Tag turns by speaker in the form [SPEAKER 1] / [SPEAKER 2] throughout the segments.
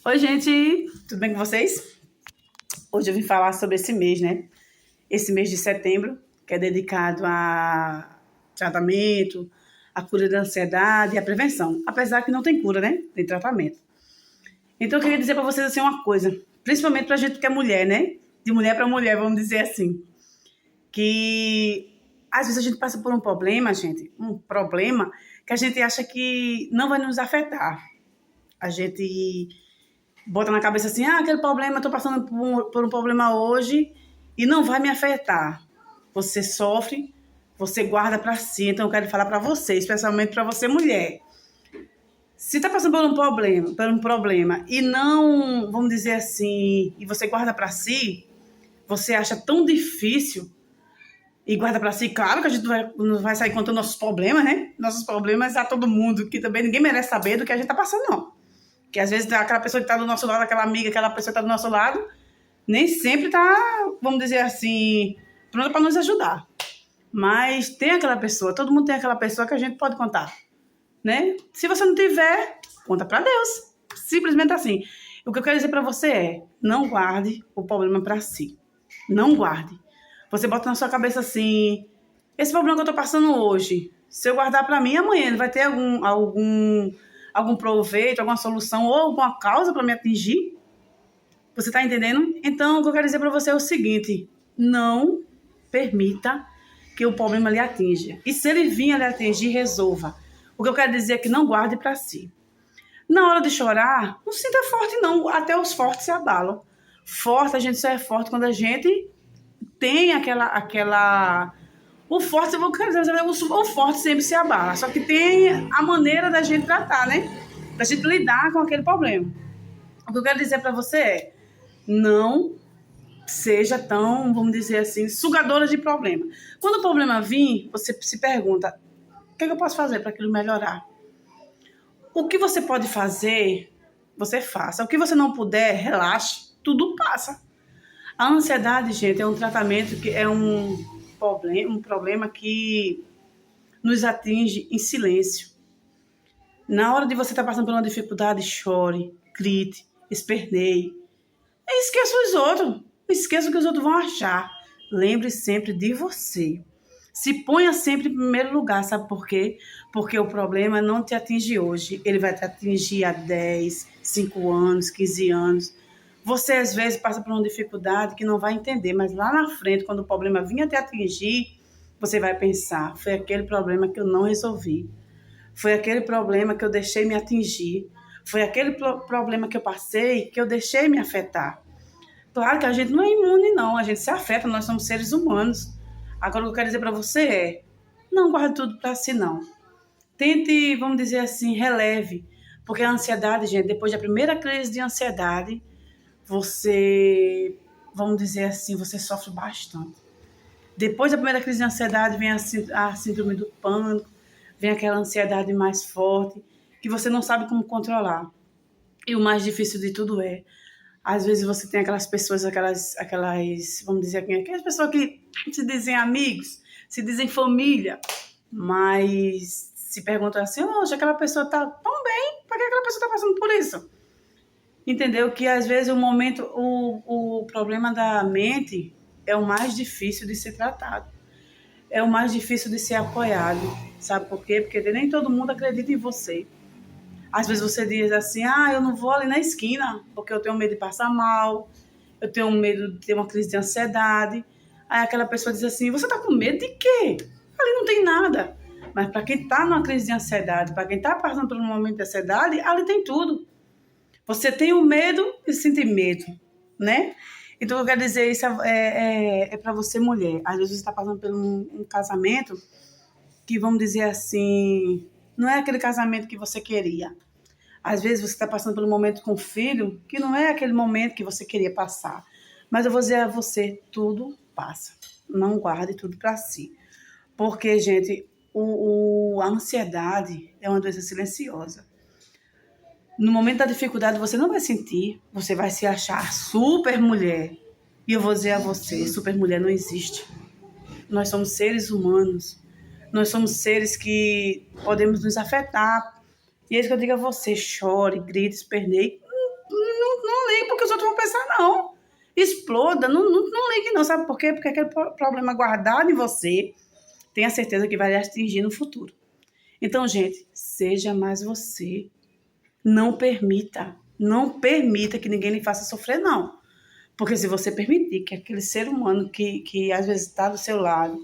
[SPEAKER 1] Oi, gente, tudo bem com vocês? Hoje eu vim falar sobre esse mês, né? Esse mês de setembro, que é dedicado a tratamento, a cura da ansiedade e a prevenção. Apesar que não tem cura, né? Tem tratamento. Então eu queria dizer para vocês assim uma coisa, principalmente pra gente que é mulher, né? De mulher para mulher, vamos dizer assim, que às vezes a gente passa por um problema, gente, um problema que a gente acha que não vai nos afetar. A gente bota na cabeça assim, aquele problema, eu tô passando por um problema hoje e não vai me afetar. Você sofre, você guarda para si. Então eu quero falar para você, especialmente para você mulher. Se tá passando por um problema e não, vamos dizer assim, e você guarda para si, você acha tão difícil e guarda para si, claro que a gente não vai sair contando nossos problemas, né? Nossos problemas a todo mundo, que também ninguém merece saber do que a gente tá passando, não. Que às vezes aquela pessoa que está do nosso lado, aquela amiga, aquela pessoa que está do nosso lado, nem sempre está, vamos dizer assim, pronta para nos ajudar. Mas tem aquela pessoa, todo mundo tem aquela pessoa que a gente pode contar, né? Se você não tiver, conta para Deus. Simplesmente assim. O que eu quero dizer para você é, não guarde o problema para si. Não guarde. Você bota na sua cabeça assim, esse problema que eu estou passando hoje, se eu guardar para mim, amanhã ele vai ter algum proveito, alguma solução ou alguma causa para me atingir? Você está entendendo? Então, o que eu quero dizer para você é o seguinte: não permita que o problema lhe atinja. E se ele vir a lhe atingir, resolva. O que eu quero dizer é que não guarde para si. Na hora de chorar, não sinta forte, não. Até os fortes se abalam. Forte, a gente só é forte quando a gente tem aquela. O forte, eu quero dizer, o forte sempre se abala. Só que tem a maneira da gente tratar, né? Da gente lidar com aquele problema. O que eu quero dizer para você é, não seja tão, vamos dizer assim, sugadora de problema. Quando o problema vir, você se pergunta, o que eu posso fazer para aquilo melhorar? O que você pode fazer, você faça. O que você não puder, relaxe, tudo passa. A ansiedade, gente, é um tratamento que é um problema que nos atinge em silêncio. Na hora de você estar passando por uma dificuldade, chore, grite, esperneie. E esqueça os outros. Esqueça o que os outros vão achar. Lembre sempre de você. Se ponha sempre em primeiro lugar, sabe por quê? Porque o problema não te atinge hoje. Ele vai te atingir há 10, 5 anos, 15 anos. Você, às vezes, passa por uma dificuldade que não vai entender, mas lá na frente, quando o problema vinha te atingir, você vai pensar, foi aquele problema que eu não resolvi. Foi aquele problema que eu deixei me atingir. Foi aquele problema que eu passei que eu deixei me afetar. Claro que a gente não é imune, não. A gente se afeta, nós somos seres humanos. Agora, o que eu quero dizer para você é, não guarde tudo para si, não. Tente, vamos dizer assim, releve. Porque a ansiedade, gente, depois da primeira crise de ansiedade, você, vamos dizer assim, você sofre bastante. Depois da primeira crise de ansiedade vem a síndrome do pânico, vem aquela ansiedade mais forte, que você não sabe como controlar. E o mais difícil de tudo é, às vezes você tem aquelas pessoas, vamos dizer aqui, aquelas pessoas que se dizem amigos, se dizem família, mas se perguntam assim, hoje aquela pessoa está tão bem, por que aquela pessoa está passando por isso? Entendeu? Que às vezes o problema da mente é o mais difícil de ser tratado. É o mais difícil de ser apoiado. Sabe por quê? Porque nem todo mundo acredita em você. Às vezes você diz assim, eu não vou ali na esquina, porque eu tenho medo de passar mal, eu tenho medo de ter uma crise de ansiedade. Aí aquela pessoa diz assim, você tá com medo de quê? Ali não tem nada. Mas para quem tá numa crise de ansiedade, para quem tá passando por um momento de ansiedade, ali tem tudo. Você tem o medo e sente medo, né? Então, eu quero dizer, isso é para você, mulher. Às vezes você está passando por um casamento que, vamos dizer assim, não é aquele casamento que você queria. Às vezes você está passando por um momento com o filho que não é aquele momento que você queria passar. Mas eu vou dizer a você, tudo passa. Não guarde tudo para si. Porque, gente, a ansiedade é uma doença silenciosa. No momento da dificuldade você não vai sentir, você vai se achar super mulher. E eu vou dizer a você, super mulher não existe. Nós somos seres humanos. Nós somos seres que podemos nos afetar. E é isso que eu digo a você, chore, grite, esperneie. ligue porque os outros vão pensar, não. Exploda, não ligue não, sabe por quê? Porque aquele problema guardado em você, tenha certeza que vai lhe atingir no futuro. Então, gente, seja mais você. Não permita que ninguém lhe faça sofrer, não. Porque se você permitir que aquele ser humano que às vezes está do seu lado,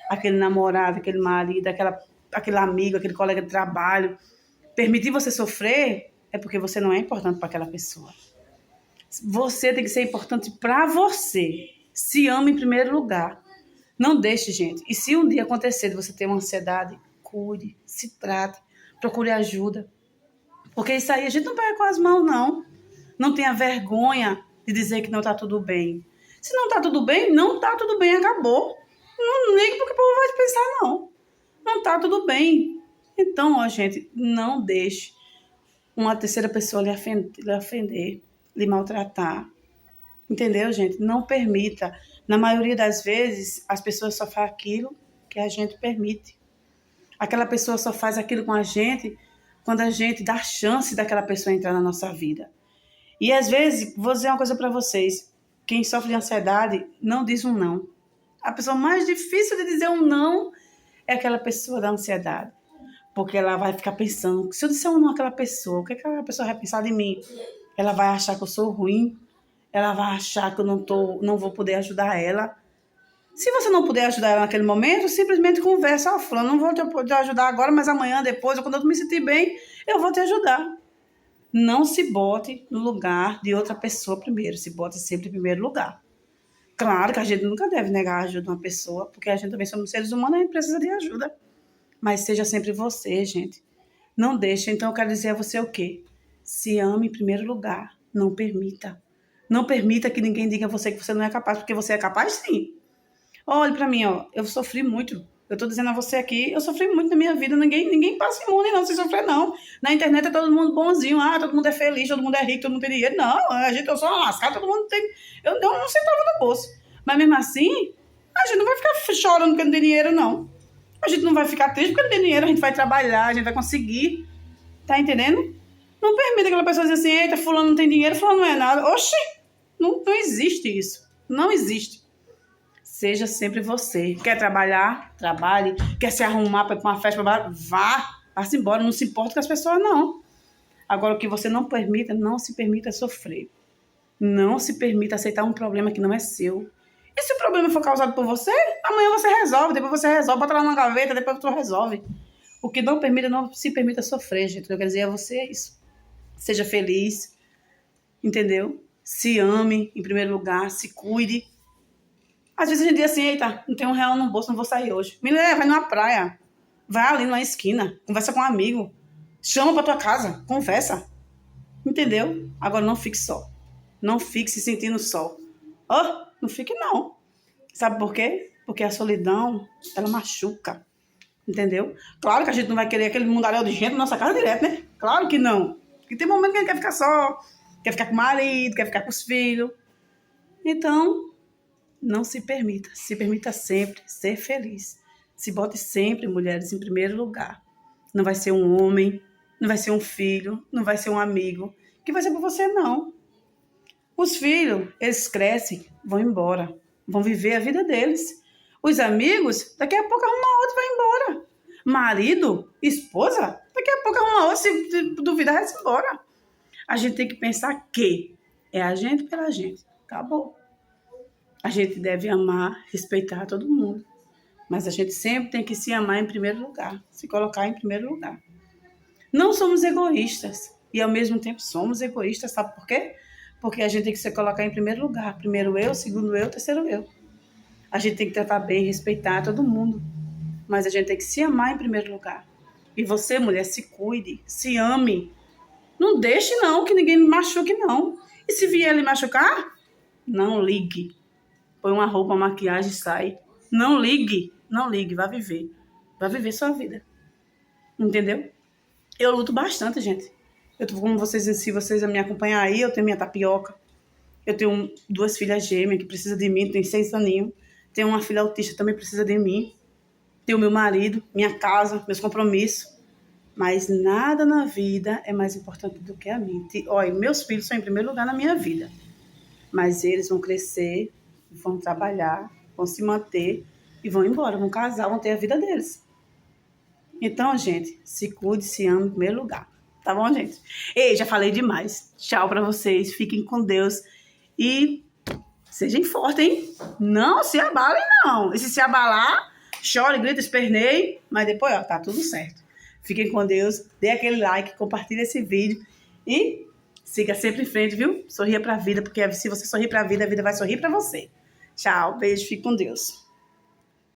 [SPEAKER 1] aquele namorado, aquele marido, aquele amigo, aquele colega de trabalho, permitir você sofrer, é porque você não é importante para aquela pessoa. Você tem que ser importante para você. Se ama em primeiro lugar. Não deixe, gente. E se um dia acontecer de você ter uma ansiedade, cure, se trate, procure ajuda. Porque isso aí a gente não pega com as mãos, não. Não tenha vergonha de dizer que não está tudo bem. Se não está tudo bem, não está tudo bem, acabou. Não ligue porque o povo vai pensar, não. Não está tudo bem. Então, ó, gente, não deixe uma terceira pessoa lhe ofender, lhe maltratar. Entendeu, gente? Não permita. Na maioria das vezes, as pessoas só fazem aquilo que a gente permite. Aquela pessoa só faz aquilo com a gente quando a gente dá chance daquela pessoa entrar na nossa vida. E às vezes, vou dizer uma coisa para vocês, quem sofre de ansiedade não diz um não. A pessoa mais difícil de dizer um não é aquela pessoa da ansiedade. Porque ela vai ficar pensando, se eu disser um não àquela pessoa, o que aquela pessoa vai pensar de mim? Ela vai achar que eu sou ruim, ela vai achar que eu não vou poder ajudar ela. Se você não puder ajudar ela naquele momento, simplesmente conversa, fulano, não vou te poder ajudar agora, mas amanhã, depois, ou quando eu me sentir bem, eu vou te ajudar. Não se bote no lugar de outra pessoa primeiro, se bote sempre em primeiro lugar. Claro que a gente nunca deve negar a ajuda de uma pessoa, porque a gente também somos seres humanos e a gente precisa de ajuda. Mas seja sempre você, gente. Não deixe. Então eu quero dizer a você o quê? Se ame em primeiro lugar. Não permita. Não permita que ninguém diga a você que você não é capaz, porque você é capaz sim. Olhe pra mim, ó. Eu sofri muito. Eu tô dizendo a você aqui, eu sofri muito na minha vida. Ninguém passa imune não se sofrer, não. Na internet é todo mundo bonzinho. Ah, todo mundo é feliz, todo mundo é rico, todo mundo tem dinheiro. Não, eu sou uma lascada, todo mundo tem... Eu não centavo no bolso. Mas mesmo assim, a gente não vai ficar chorando porque não tem dinheiro, não. A gente não vai ficar triste porque não tem dinheiro, a gente vai trabalhar, a gente vai conseguir. Tá entendendo? Não permita aquela pessoa dizer assim, eita, fulano não tem dinheiro, fulano não é nada. Oxi, não existe isso. Não existe. Seja sempre você. Quer trabalhar? Trabalhe. Quer se arrumar para ir para uma festa? Vá-se embora. Não se importa com as pessoas, não. Agora, o que você não permita, não se permita sofrer. Não se permita aceitar um problema que não é seu. E se o problema for causado por você, amanhã você resolve, depois você resolve, bota lá na gaveta, depois você resolve. O que não permita, não se permita sofrer, gente. O que eu quero dizer a você é isso. Seja feliz, entendeu? Se ame, em primeiro lugar, se cuide. Às vezes a gente diz assim, eita, não tem R$1 no bolso, não vou sair hoje. Me leva, vai numa praia, vai ali numa esquina, conversa com um amigo, chama pra tua casa, conversa. Entendeu? Agora não fique só. Não fique se sentindo só. Não fique não. Sabe por quê? Porque a solidão, ela machuca. Entendeu? Claro que a gente não vai querer aquele mundaréu de gente na nossa casa direto, né? Claro que não. Porque tem momento que a gente quer ficar só, quer ficar com o marido, quer ficar com os filhos. Então, não se permita. Se permita sempre ser feliz. Se bote sempre, mulheres, em primeiro lugar. Não vai ser um homem, não vai ser um filho, não vai ser um amigo, que vai ser por você, não. Os filhos, eles crescem, vão embora, vão viver a vida deles. Os amigos, daqui a pouco arruma outro e vai embora. Marido, esposa, daqui a pouco arruma outro, se duvidar, vai embora. A gente tem que pensar que é a gente pela gente. Acabou. A gente deve amar, respeitar todo mundo. Mas a gente sempre tem que se amar em primeiro lugar, se colocar em primeiro lugar. Não somos egoístas e ao mesmo tempo somos egoístas, sabe por quê? Porque a gente tem que se colocar em primeiro lugar. Primeiro eu, segundo eu, terceiro eu. A gente tem que tratar bem, respeitar todo mundo. Mas a gente tem que se amar em primeiro lugar. E você, mulher, se cuide, se ame. Não deixe não, que ninguém me machuque não. E se vier lhe machucar, não ligue. Põe uma roupa, uma maquiagem e sai. Não ligue, vai viver. Vai viver sua vida. Entendeu? Eu luto bastante, gente. Como vocês, se vocês me acompanhar aí, eu tenho minha tapioca. Eu tenho 2 filhas gêmeas que precisam de mim, tem 6 aninhos. Tenho uma filha autista que também precisa de mim. Tenho meu marido, minha casa, meus compromissos. Mas nada na vida é mais importante do que a mim. Olha, meus filhos são em primeiro lugar na minha vida. Mas eles vão crescer, vão trabalhar, vão se manter e vão embora, vão casar, vão ter a vida deles. Então, gente, se cuide, se ame em primeiro lugar. Tá bom, gente? Ei, já falei demais. Tchau pra vocês, fiquem com Deus e sejam fortes, hein? Não se abalem, não. E se abalar, chore, grita, esperneie, mas depois, ó, tá tudo certo. Fiquem com Deus, dê aquele like, compartilhe esse vídeo e siga sempre em frente, viu? Sorria pra vida, porque se você sorrir pra vida, a vida vai sorrir pra você. Tchau, beijo, fique com Deus.